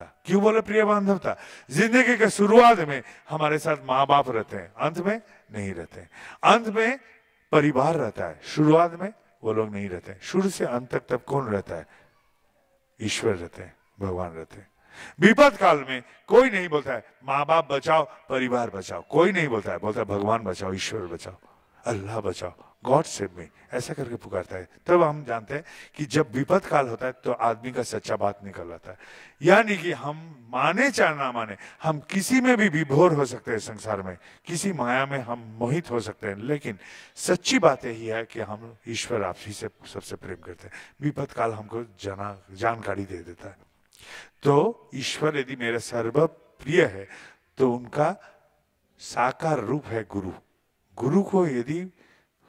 क्यों बोले प्रिय बांधवता? जिंदगी के शुरुआत में हमारे साथ माँ बाप रहते हैं, अंत में नहीं रहते हैं। अंत में परिवार रहता है, शुरुआत में वो लोग नहीं रहते हैं। शुरू से अंत तक तब कौन रहता है? ईश्वर रहते हैं, भगवान रहते हैं। विपद काल में कोई नहीं बोलता है माँ बाप बचाओ, परिवार बचाओ, कोई नहीं बोलता है, बोलता है भगवान बचाओ, ईश्वर बचाओ, अल्लाह बचाओ, गॉड सेव मी, ऐसा करके पुकारता है। तब हम जानते हैं कि जब विपद काल होता है तो आदमी का सच्चा बात निकल आता है। यानी कि हम माने चाहे ना माने, हम किसी में भी विभोर हो सकते हैं संसार में, किसी माया में हम मोहित हो सकते हैं, लेकिन सच्ची बात यही है कि हम ईश्वर आप ही से सबसे प्रेम करते हैं। विपद काल हमको जानकारी दे देता है। तो ईश्वर यदि मेरा सर्व प्रिय है तो उनका साकार रूप है गुरु। गुरु को यदि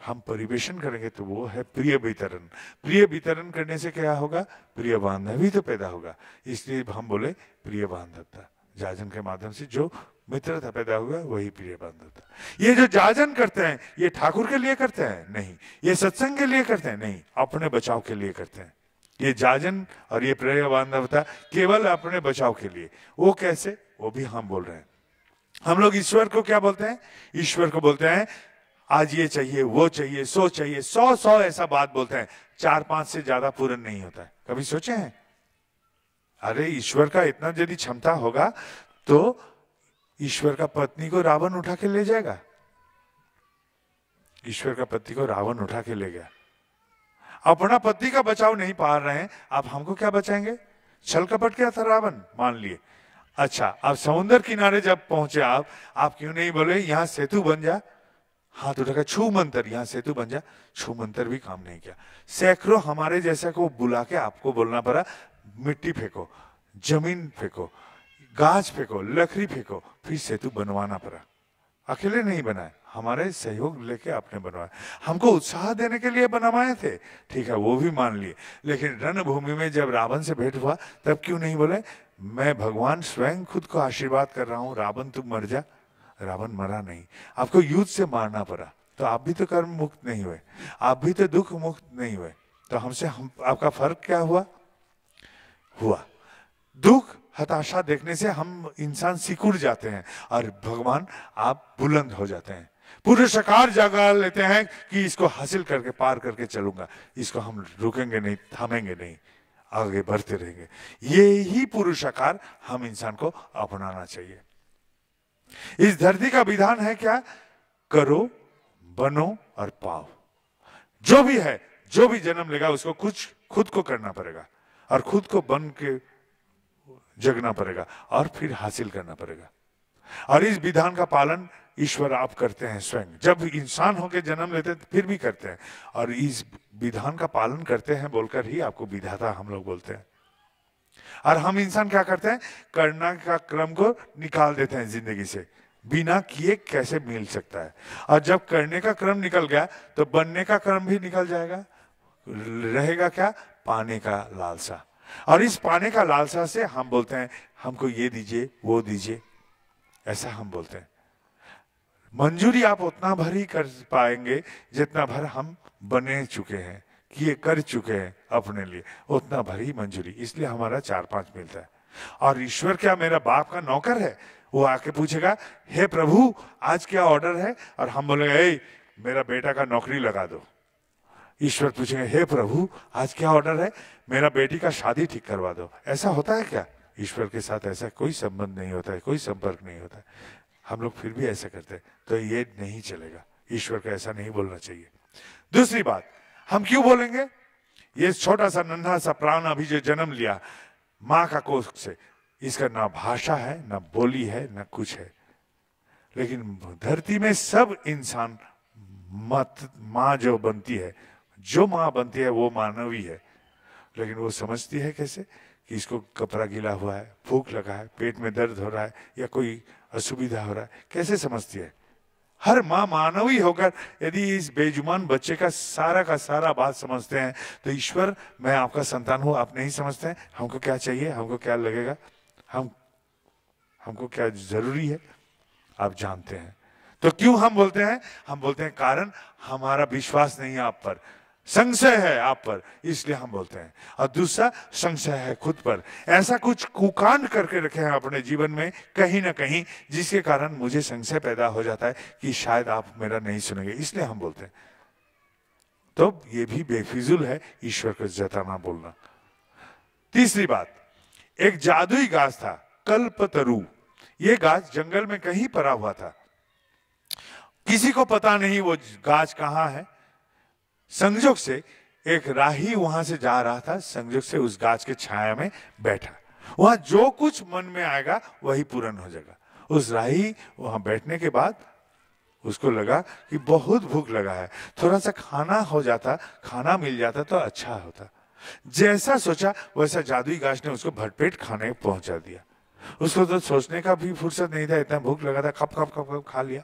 हम परिवेशन करेंगे तो वो है प्रिय वितरण। प्रिय वितरण करने से क्या होगा? प्रिय बांधवी तो पैदा होगा। इसलिए हम बोले प्रिय बांधवता। जाजन के माध्यम से जो मित्रता पैदा हुआ वही प्रिय बांधवता। ये जो जाजन करते हैं ये ठाकुर के लिए करते हैं? नहीं। ये सत्संग के लिए करते हैं? नहीं, अपने बचाव के लिए करते हैं। ये जाजन और ये प्रिय बांधवता केवल अपने बचाव के लिए। वो कैसे? वो भी हम बोल रहे हैं। हम लोग ईश्वर को क्या बोलते हैं? ईश्वर को बोलते हैं आज ये चाहिए, वो चाहिए, सो चाहिए, 100 ऐसा बात बोलते हैं। 4-5 से ज्यादा पूर्ण नहीं होता है। कभी सोचे हैं? अरे ईश्वर का इतना यदि क्षमता होगा तो ईश्वर का पत्नी को रावण उठा के ले जाएगा। ईश्वर का पति को रावण उठा के ले गया। अपना पति का बचाव नहीं पा रहे हैं, आप हमको क्या बचाएंगे? छल कपट क्या था रावण, मान लिए। अच्छा, अब समुद्र किनारे जब पहुंचे आप क्यों नहीं बोले यहाँ सेतु बन जा? हाथ उठाकर छू मंत्र, यहाँ सेतु बन जा। छू मंत्र भी काम नहीं किया। सैकड़ों हमारे जैसे को बुला के आपको बोलना पड़ा मिट्टी फेंको, जमीन फेंको, गाछ फेंको, लकड़ी फेंको, फिर सेतु बनवाना पड़ा। अकेले नहीं बनाए, हमारे सहयोग लेके आपने बनवाया। हमको उत्साह देने के लिए बनवाए थे, ठीक है, वो भी मान लिए। लेकिन रणभूमि में जब रावण से भेंट हुआ तब क्यों नहीं बोले मैं भगवान स्वयं खुद को आशीर्वाद कर रहा हूं, रावण तुम मर जा? रावण मरा नहीं, आपको युद्ध से मारना पड़ा। तो आप भी तो कर्म मुक्त नहीं हुए, आप भी तो दुख मुक्त नहीं हुए। तो हमसे आपका फर्क क्या हुआ? दुख हताशा देखने से हम इंसान सिकुड़ जाते हैं और भगवान आप बुलंद हो जाते हैं। पुरुषकार जगा लेते हैं कि इसको हासिल करके पार करके चलूंगा, इसको हम रुकेंगे नहीं, थामेंगे नहीं, आगे बढ़ते रहेंगे। ये ही पुरुषकार हम इंसान को अपनाना चाहिए। इस धरती का विधान है क्या? करो, बनो और पाओ। जो भी है, जो भी जन्म लेगा उसको कुछ खुद को करना पड़ेगा और खुद को बन के जगना पड़ेगा और फिर हासिल करना पड़ेगा। और इस विधान का पालन ईश्वर आप करते हैं स्वयं। जब इंसान होकर जन्म लेते हैं फिर भी करते हैं, और इस विधान का पालन करते हैं बोलकर ही आपको विधाता हम लोग बोलते हैं। और हम इंसान क्या करते हैं? करना का क्रम को निकाल देते हैं जिंदगी से। बिना किए कैसे मिल सकता है? और जब करने का क्रम निकल गया तो बनने का क्रम भी निकल जाएगा। रहेगा क्या? पाने का लालसा। और इस पाने का लालसा से हम बोलते हैं हमको ये दीजिए, वो दीजिए, ऐसा हम बोलते हैं। मंजूरी आप उतना भर ही कर पाएंगे जितना भर हम बने चुके हैं, किए कर चुके हैं अपने लिए, उतना भर ही मंजूरी। इसलिए हमारा 4-5 मिलता है। और ईश्वर क्या मेरा बाप का नौकर है? वो आके पूछेगा हे प्रभु आज क्या ऑर्डर है? और हम बोलेंगे मेरा बेटा का नौकरी लगा दो। ईश्वर पूछेंगे हे प्रभु आज क्या ऑर्डर है? मेरा बेटी का शादी ठीक करवा दो। ऐसा होता है क्या? ईश्वर के साथ ऐसा कोई संबंध नहीं होता है, कोई संपर्क नहीं होता है। हम लोग फिर भी ऐसा करते हैं, तो ये नहीं चलेगा। ईश्वर को ऐसा नहीं बोलना चाहिए। दूसरी बात, हम क्यों बोलेंगे? ये छोटा सा नन्हा सा प्राण अभी जो जन्म लिया माँ का कोख से, इसका ना भाषा है, ना बोली है, ना कुछ है। लेकिन धरती में सब इंसान माँ जो बनती है, जो माँ बनती है वो मानवी है। लेकिन वो समझती है कैसे कि इसको कपड़ा गीला हुआ है, भूख लगा है, पेट में दर्द हो रहा है या कोई असुविधा हो रहा है, कैसे समझती है? हर माँ मानवी होकर यदि इस बेजुबान बच्चे का सारा बात समझते हैं तो ईश्वर मैं आपका संतान हूं, आप नहीं समझते हैं? हमको क्या चाहिए, हमको क्या लगेगा, हमको क्या जरूरी है, आप जानते हैं। तो क्यों हम बोलते हैं? हम बोलते हैं कारण हमारा विश्वास नहीं है आप पर। संशय है आप पर, इसलिए हम बोलते हैं। और दूसरा संशय है खुद पर, ऐसा कुछ कुकांड करके रखे हैं अपने जीवन में कहीं ना कहीं, जिसके कारण मुझे संशय पैदा हो जाता है कि शायद आप मेरा नहीं सुनेंगे, इसलिए हम बोलते हैं। तो ये भी बेफिजुल है ईश्वर को जताना बोलना। तीसरी बात, एक जादुई गाछ था कल्पतरु। ये गाछ जंगल में कहीं पड़ा हुआ था, किसी को पता नहीं वो गाछ कहाँ है। संजोग से एक राही वहां से जा रहा था, संजोग से उस गाछ के छाया में बैठा। वहां जो कुछ मन में आएगा वही पूर्ण हो जाएगा। उस राही वहां बैठने के बाद उसको लगा कि बहुत भूख लगा है, थोड़ा सा खाना हो जाता, खाना मिल जाता तो अच्छा होता। जैसा सोचा वैसा जादुई गाछ ने उसको भरपेट खाने पहुंचा दिया। उसको तो सोचने का भी फुर्सत नहीं था, इतना भूख लगा था, खप खप खप खप खा लिया।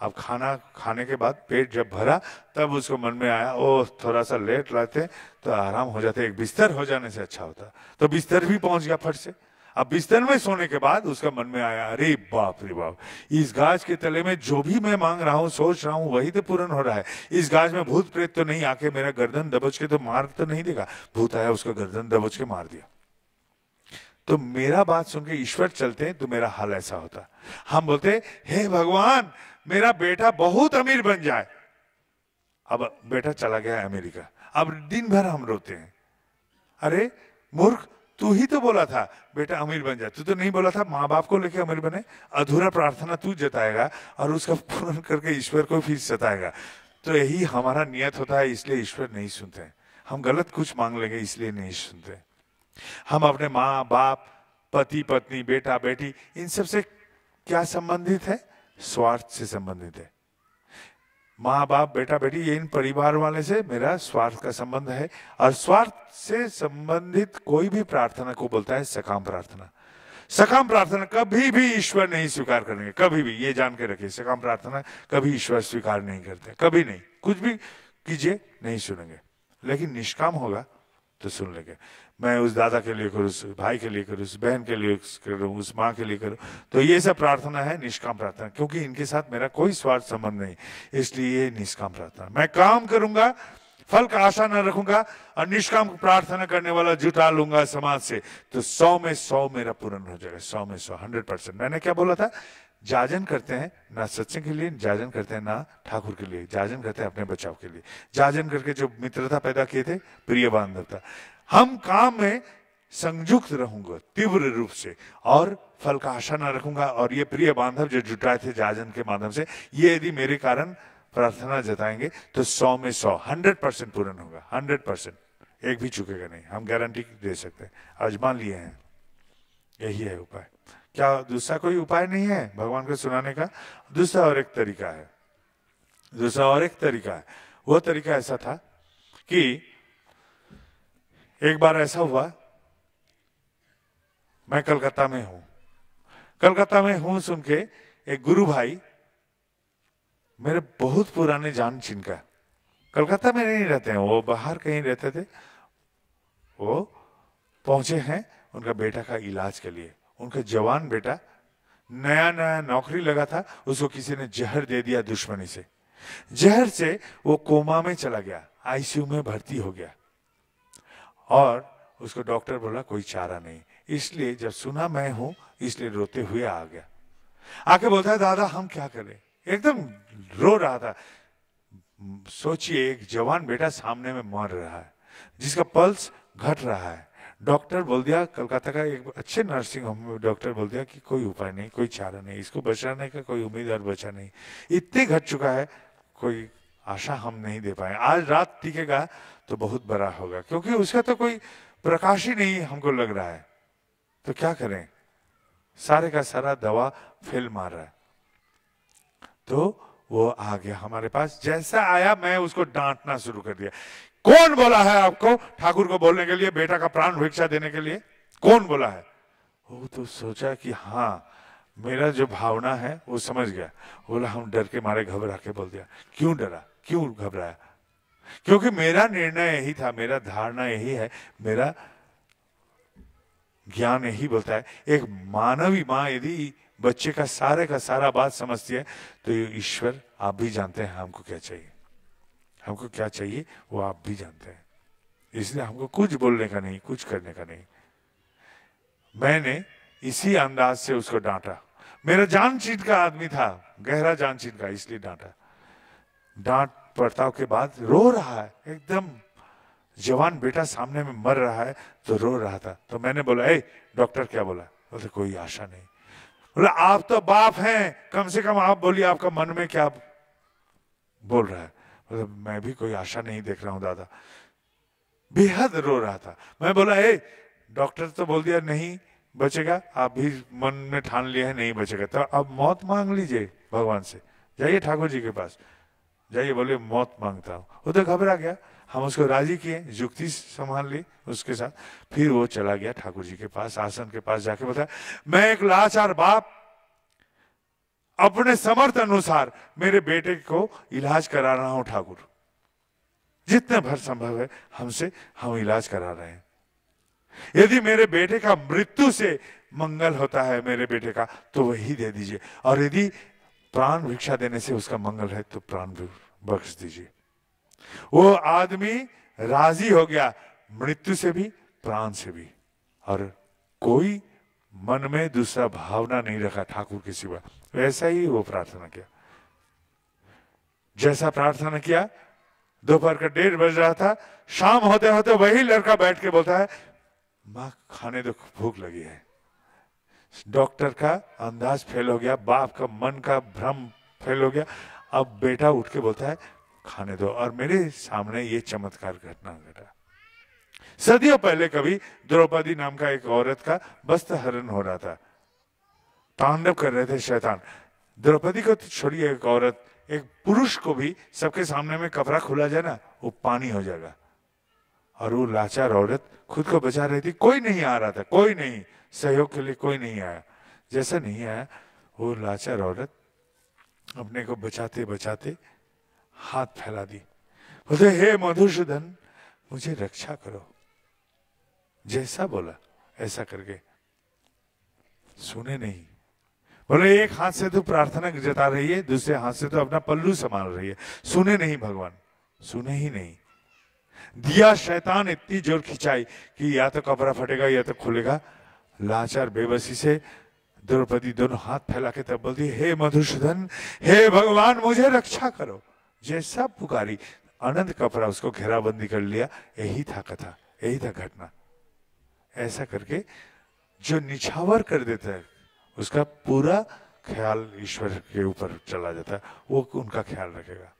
अब खाना खाने के बाद पेट जब भरा तब उसको मन में आया, ओ थोड़ा सा लेट लाते तो आराम हो जाते, एक बिस्तर हो जाने से अच्छा होता। तो बिस्तर भी पहुंच गया फट से। अब बिस्तर में सोने के बाद उसका मन में आया, अरे बाप रे बाप, इस गाछ के तले में जो भी मैं मांग रहा हूँ, सोच रहा हूँ, वही तो पूर्ण हो रहा है। इस गाछ में भूत प्रेत तो नहीं आके मेरा गर्दन दबोच के तो मार तो नहीं देगा। भूत आया, उसका गर्दन दबोच के मार दिया। तो मेरा बात सुन के ईश्वर चलते हैं तो मेरा हाल ऐसा होता। हम बोलते, हे भगवान मेरा बेटा बहुत अमीर बन जाए। अब बेटा चला गया अमेरिका, अब दिन भर हम रोते हैं, अरे मूर्ख, तू ही तो बोला था बेटा अमीर बन जाए, तू तो नहीं बोला था माँ बाप को लेके अमीर बने। अधूरा प्रार्थना तू जताएगा और उसका पूर्ण करके ईश्वर को फिर जताएगा। तो यही हमारा नियत होता है, इसलिए ईश्वर नहीं सुनते हैं। हम गलत कुछ मांग लेंगे इसलिए नहीं सुनते। हम अपने माँ बाप, पति पत्नी, बेटा बेटी, इन सब से क्या संबंधित है? स्वार्थ से संबंधित है। माँ बाप, बेटा बेटी, ये इन परिवार वाले से मेरा स्वार्थ का संबंध है। और स्वार्थ से संबंधित कोई भी प्रार्थना को बोलता है सकाम प्रार्थना। सकाम प्रार्थना कभी भी ईश्वर नहीं स्वीकार करेंगे, कभी भी, ये जान के रखिए। सकाम प्रार्थना कभी ईश्वर स्वीकार नहीं करते, कभी नहीं। कुछ भी कीजिए नहीं सुनेंगे, लेकिन निष्काम होगा तो सुन लेंगे। मैं उस दादा के लिए करूँ, उस भाई के लिए करूँ, उस बहन के लिए करूँ, उस माँ के लिए करूँ, तो ये सब प्रार्थना है निष्काम प्रार्थना, क्योंकि इनके साथ मेरा कोई स्वार्थ संबंध नहीं, इसलिए ये निष्काम प्रार्थना। मैं काम करूंगा, फल का आशा न रखूंगा, और निष्काम प्रार्थना करने वाला जुटा लूंगा समाज से, तो 100 में 100 मेरा पूर्ण हो जाएगा। 100 में 100, 100%। मैंने क्या बोला था? जाजन करते हैं ना सत्संग के लिए, जाजन करते हैं ना ठाकुर के लिए, जाजन करते हैं अपने बचाव के लिए। जाजन करके जो मित्रता पैदा किए थे, प्रिय बांधवता। हम काम में संयुक्त रहूंगा तीव्र रूप से, और फल का आशा न रखूंगा। और ये प्रिय बांधव जो जुटाए थे जाजन के माध्यम से, ये यदि मेरे कारण प्रार्थना जताएंगे तो 100 में 100, 100% पूर्ण होगा। 100%, एक भी चुकेगा नहीं, हम गारंटी दे सकते हैं, आजमा लिए हैं। यही है उपाय। क्या दूसरा कोई उपाय नहीं है भगवान को सुनाने का? दूसरा और एक तरीका है, दूसरा और एक तरीका है। वो तरीका ऐसा था कि एक बार ऐसा हुआ, मैं कलकत्ता में हूं, कलकत्ता में हूं सुन के एक गुरु भाई, मेरे बहुत पुराने जान चिनका, कलकत्ता में नहीं रहते हैं, वो बाहर कहीं रहते थे, वो पहुंचे हैं उनका बेटा का इलाज के लिए। उनका जवान बेटा, नया नया नौकरी लगा था, उसको किसी ने जहर दे दिया दुश्मनी से। जहर से वो कोमा में चला गया, आईसीयू में भर्ती हो गया, और उसको डॉक्टर बोला कोई चारा नहीं। इसलिए जब सुना मैं हूं, इसलिए रोते हुए आ गया। आके बोलता है, दादा हम क्या करें? एकदम रो रहा था। सोचिए, एक जवान बेटा सामने में मर रहा है, जिसका पल्स घट रहा है। डॉक्टर बोल दिया, कलकत्ता का एक अच्छे नर्सिंग होम में डॉक्टर बोल दिया कि कोई उपाय नहीं, कोई चारा नहीं, इसको बचाने का कोई उम्मीद और बचा नहीं, इतने घट चुका है, कोई आशा हम नहीं दे पाए। आज रात टिकेगा तो बहुत बड़ा होगा, क्योंकि उसका तो कोई प्रकाश ही नहीं हमको लग रहा है। तो क्या करें? सारे का सारा दवा फेल मार रहा है। तो वो आ गया हमारे पास। जैसा आया मैं उसको डांटना शुरू कर दिया। कौन बोला है आपको ठाकुर को बोलने के लिए, बेटा का प्राण भिक्षा देने के लिए? कौन बोला है? वो तो सोचा कि हाँ, मेरा जो भावना है वो समझ गया। बोला हम डर के मारे घबरा के बोल दिया। क्यों डरा, क्यों घबराया? क्योंकि मेरा निर्णय यही था, मेरा धारणा यही है, मेरा ज्ञान यही बोलता है, एक मानवी माँ यदि बच्चे का सारा बात समझती है तो ईश्वर आप भी जानते हैं हमको क्या चाहिए, हमको क्या चाहिए वो आप भी जानते हैं, इसलिए हमको कुछ बोलने का नहीं, कुछ करने का नहीं। मैंने इसी अंदाज से उसको डांटा। मेरा जान चीन का आदमी था, गहरा जान चीन का, इसलिए डांटा। डांट पड़ताव के बाद रो रहा है, एकदम जवान बेटा सामने में मर रहा है तो रो रहा था। तो मैंने बोला, ए डॉक्टर क्या बोला? बोले कोई आशा नहीं। बोला आप तो बाप हैं, कम से कम आप बोलिए आपका मन में क्या बोल रहा है? बोले मैं भी कोई आशा नहीं देख रहा हूं दादा। बेहद रो रहा था। मैं बोला ए डॉक्टर तो बोल दिया नहीं बचेगा, आप भी मन में ठान लिया है नहीं बचेगा, तो अब मौत मांग लीजिए भगवान से, जाइए ठाकुर जी के पास जाइए। बोले मौत मांगता हूं। वो तो घबरा गया। हम उसको राजी किए, युक्ति संभाल ली उसके साथ। फिर वो चला गया ठाकुर जी के पास, आसन के पास जाके बताया, मैं एक लाचार बाप अपने समर्थ अनुसार मेरे बेटे को इलाज करा रहा हूं ठाकुर, जितने भर संभव है हमसे हम इलाज करा रहे हैं। यदि मेरे बेटे का मृत्यु से मंगल होता है मेरे बेटे का तो वही दे दीजिए, और यदि प्राण भिक्षा देने से उसका मंगल है तो प्राण भी बख्श दीजिए। वो आदमी राजी हो गया, मृत्यु से भी प्राण से भी, और कोई मन में दूसरा भावना नहीं रखा ठाकुर के सिवा। वैसा ही वो प्रार्थना किया, जैसा प्रार्थना किया। दोपहर का 1:30 बज रहा था। शाम होते होते वही लड़का बैठ के बोलता है, माँ खाने दो, भूख लगी है। डॉक्टर का अंदाज फेल हो गया, बाप का मन का भ्रम फेल हो गया। अब बेटा उठ के बोलता है खाने दो, और मेरे सामने ये चमत्कार घटना घटा। सदियों पहले कभी द्रौपदी नाम का एक औरत का वस्त्र हरण हो रहा था, तांडव कर रहे थे शैतान। द्रौपदी को तो छोड़िए, एक औरत, एक पुरुष को भी सबके सामने में कपड़ा खुला जाए ना, वो पानी हो जाएगा। और वो लाचार औरत खुद को बचा रही थी, कोई नहीं आ रहा था, कोई नहीं, सहयोग के लिए कोई नहीं आया। जैसा नहीं आया, वो लाचार औरत अपने को बचाते बचाते हाथ फैला दी, बोले हे मधुसूदन मुझे रक्षा करो। जैसा बोला ऐसा करके, सुने नहीं। बोले एक हाथ से तो प्रार्थना जता रही है, दूसरे हाथ से तो अपना पल्लू संभाल रही है, सुने नहीं भगवान, सुने ही नहीं। दिया शैतान इतनी जोर खिंचाई कि या तो कपड़ा फटेगा या तो खुलेगा। लाचार बेबसी से द्रौपदी दोनों हाथ फैला के तब बोलती, हे मधुसूदन, हे भगवान मुझे रक्षा करो। जैसा पुकारी, अनंत कपड़ा उसको घेराबंदी कर लिया। यही था कथा, यही था घटना। ऐसा करके जो निछावर कर देता है उसका पूरा ख्याल ईश्वर के ऊपर चला जाता है, वो उनका ख्याल रखेगा।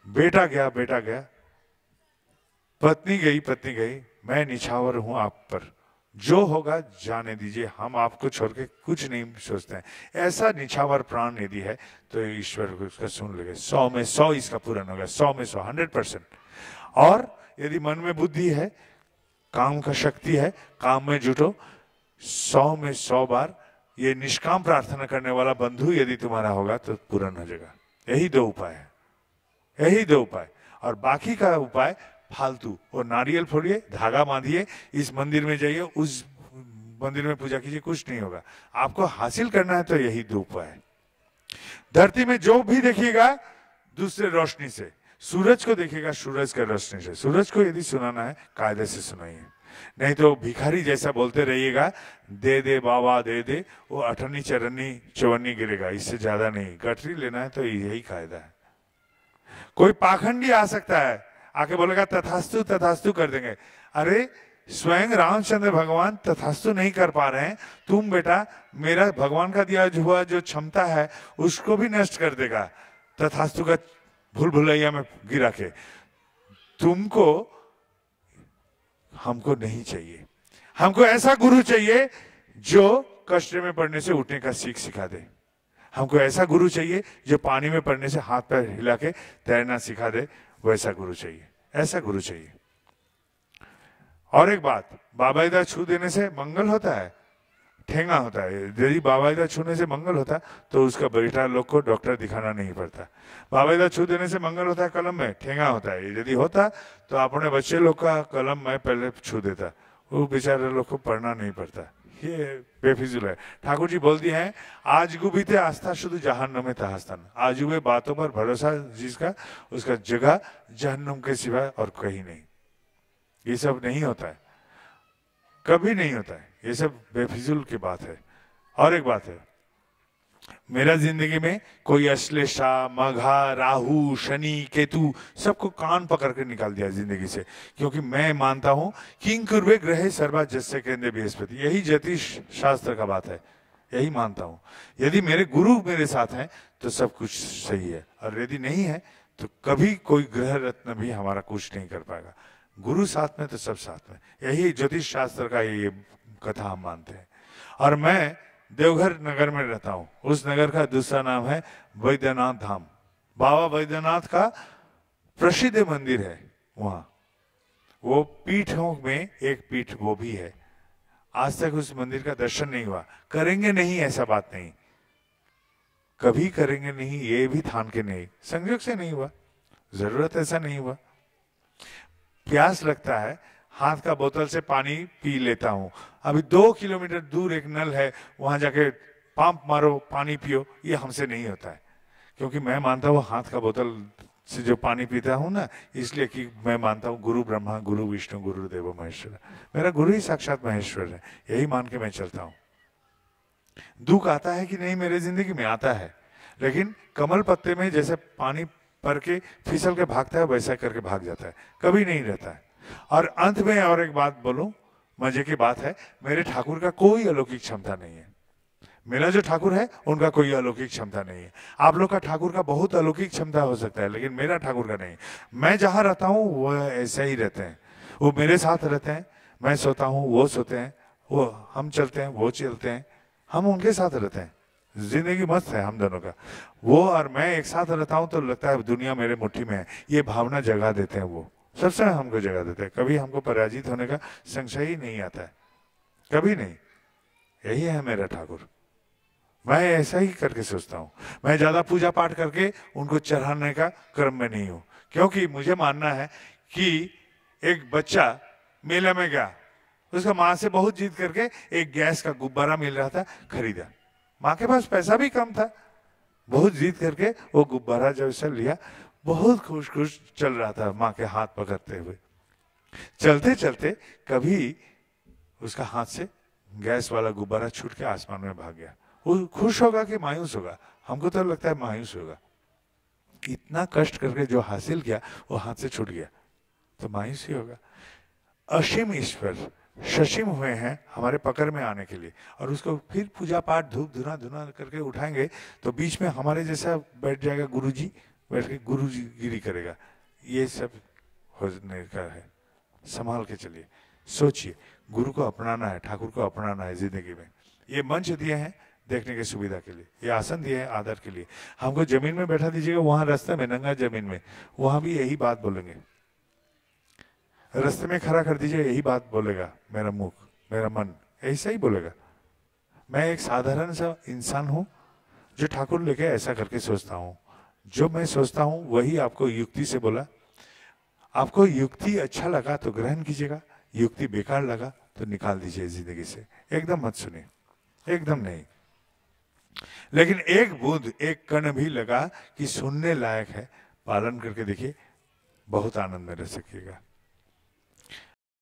बेटा गया, बेटा गया, पत्नी गई, मैं निछावर हूं आप पर, जो होगा जाने दीजिए, हम आपको छोड़ के कुछ नहीं सोचते हैं। ऐसा निछावर प्राण यदि है तो ईश्वर उसका सुन लेगा। 100 में 100 इसका पूर्ण होगा, 100 में 100, 100%। और यदि मन में बुद्धि है, काम का शक्ति है, काम में जुटो, 100 में 100 बार ये निष्काम प्रार्थना करने वाला बंधु यदि तुम्हारा होगा तो पूर्ण हो जाएगा। यही 2 उपाय है, यही 2 उपाय। और बाकी का उपाय फालतू, और नारियल फोड़िए, धागा बांधिए, इस मंदिर में जाइए, उस मंदिर में पूजा कीजिए, कुछ नहीं होगा। आपको हासिल करना है तो यही 2 उपाय है। धरती में जो भी देखिएगा दूसरे रोशनी से, सूरज को देखिएगा सूरज के रोशनी से। सूरज को यदि सुनाना है कायदे से सुनाइए, नहीं तो भिखारी जैसा बोलते रहिएगा, दे दे बाबा दे दे, वो 8वीं 4वीं 54 गिरेगा, इससे ज्यादा नहीं। गठरी लेना है तो यही कायदा है। कोई पाखंडी आ सकता है, आके बोलेगा तथास्तु तथास्तु कर देंगे। अरे स्वयं रामचंद्र भगवान तथास्तु नहीं कर पा रहे हैं, तुम बेटा मेरा भगवान का दिया हुआ जो क्षमता है उसको भी नष्ट कर देगा तथास्तु का भूल भुलैया में गिरा के। तुमको, हमको नहीं चाहिए, हमको ऐसा गुरु चाहिए जो कष्ट में पड़ने से उठने का सीख सिखा दे। हमको ऐसा गुरु चाहिए जो पानी में पड़ने से हाथ पैर हिला के तैरना सिखा दे, वैसा गुरु चाहिए, ऐसा गुरु चाहिए। और एक बात, बाबाईदा छू देने से मंगल होता है, ठेंगा होता है। यदि बाबाईदा छूने से मंगल होता तो उसका बेटा लोग को डॉक्टर दिखाना नहीं पड़ता। बाबाईदा छू देने से मंगल होता है, कलम में ठेंगा होता है। यदि होता तो अपने बच्चे लोग का कलम मैं पहले छू देता, वो बेचारे लोग को पढ़ना नहीं पड़ता। ये बेफिजुल है। ठाकुर जी बोल दिए हैं, आज गुबीते आस्था शुद्ध जहन्नम में तहास्तन, आजुबे बातों पर भरोसा जिसका उसका जगह जहन्नम के सिवा और कहीं नहीं। ये सब नहीं होता है, कभी नहीं होता है, ये सब बेफिजुल की बात है। और एक बात है, मेरा जिंदगी में कोई अश्लेषा, मघा, राहु, शनि, केतु सबको कान पकड़ कर निकाल दिया जिंदगी से, क्योंकि मैं मानता हूं किंग कुर्वे ग्रहे सर्वा जस्य केंद्र बृहस्पति, यही ज्योतिष शास्त्र का बात है, यही मानता हूं। यदि मेरे गुरु मेरे साथ हैं तो सब कुछ सही है, और यदि नहीं है तो कभी कोई ग्रह रत्न भी हमारा कुछ नहीं कर पाएगा। गुरु साथ में तो सब साथ में, यही ज्योतिष शास्त्र का ये कथा हम मानते हैं। और मैं देवघर नगर में रहता हूं, उस नगर का दूसरा नाम है वैद्यनाथ धाम। बाबा वैद्यनाथ का प्रसिद्ध मंदिर है वहां, वो पीठों में एक पीठ वो भी है। आज तक उस मंदिर का दर्शन नहीं हुआ, करेंगे नहीं ऐसा बात नहीं, कभी करेंगे नहीं ये भी ठान के नहीं, संयोग से नहीं हुआ, जरूरत ऐसा नहीं हुआ। प्यास लगता है, हाथ का बोतल से पानी पी लेता हूं। अभी 2 किलोमीटर दूर एक नल है, वहां जाके पंप मारो पानी पियो, ये हमसे नहीं होता है, क्योंकि मैं मानता हूँ हाथ का बोतल से जो पानी पीता हूं ना, इसलिए कि मैं मानता हूँ गुरु ब्रह्मा गुरु विष्णु गुरु देवो महेश्वर, मेरा गुरु ही साक्षात महेश्वर है, यही मान के मैं चलता हूँ। दुख आता है कि नहीं मेरे जिंदगी में? आता है, लेकिन कमल पत्ते में जैसे पानी पर के फिसल के भागता है वैसा करके भाग जाता है, कभी नहीं रहता है। और अंत में और एक बात बोलूं, मजे की बात है, मेरे ठाकुर का कोई अलौकिक क्षमता नहीं है। मेरा जो ठाकुर है उनका कोई अलौकिक क्षमता नहीं है। आप लोग का ठाकुर का बहुत अलौकिक क्षमता हो सकता है, लेकिन मेरा ठाकुर का नहीं। मैं जहां रहता हूं वो ऐसे ही रहते हैं, वो मेरे साथ रहते हैं, मैं सोता हूं वो सोते हैं, वो हम चलते हैं वो चलते हैं, हम उनके साथ रहते हैं। जिंदगी मस्त है हम दोनों का, वो और मैं एक साथ रहता हूं तो लगता है दुनिया मेरे मुट्ठी में है, ये भावना जगा देते हैं, वो सब समय हमको जगा देते हैं। कभी हमको पराजित होने का संशय ही नहीं आता है, कभी नहीं। यही है मेरा ठाकुर, मैं ऐसा ही करके सोचता हूँ। मैं ज्यादा पूजा पाठ करके उनको चढ़ाने का क्रम में नहीं हूँ, क्योंकि मुझे मानना है कि एक बच्चा मेले में गया, उसका माँ से बहुत जीत करके एक गैस का गुब्बारा मिल रहा था, खरीदा। माँ के पास पैसा भी कम था, बहुत जीत करके वो गुब्बारा जब से लिया, बहुत खुश खुश चल रहा था माँ के हाथ पकड़ते हुए। चलते चलते कभी उसका हाथ से गैस वाला गुब्बारा छूट के आसमान में भाग गया। वो खुश होगा कि मायूस होगा? हमको तो लगता है मायूस होगा। इतना कष्ट करके जो हासिल किया वो हाथ से छूट गया तो मायूस ही होगा। असीम ईश्वर ससीम हुए हैं हमारे पकड़ में आने के लिए, और उसको फिर पूजा पाठ धूप धुना धुना करके उठाएंगे तो बीच में हमारे जैसा बैठ जाएगा गुरुजी, बैठ के गुरुजी गिरी करेगा। ये सब होने का है, संभाल के चलिए, सोचिए। गुरु को अपनाना है, ठाकुर को अपनाना है जिंदगी में। ये मंच दिए हैं देखने की सुविधा के लिए, ये आसन दिए हैं आदर के लिए। हमको जमीन में बैठा दीजिएगा, वहां रास्ते में नंगा जमीन में, वहां भी यही बात बोलेंगे। रास्ते में खड़ा कर दीजिए, यही बात बोलेगा मेरा मुख, मेरा मन ऐसा ही बोलेगा। मैं एक साधारण सा इंसान हूं जो ठाकुर लेके ऐसा करके सोचता हूं। जो मैं सोचता हूं वही आपको युक्ति से बोला। आपको युक्ति अच्छा लगा तो ग्रहण कीजिएगा, युक्ति बेकार लगा तो निकाल दीजिए जिंदगी से। एकदम मत सुनिए, एकदम नहीं। लेकिन एक बूंद, एक कण भी लगा कि सुनने लायक है, पालन करके देखिए, बहुत आनंद में रह सकिएगा।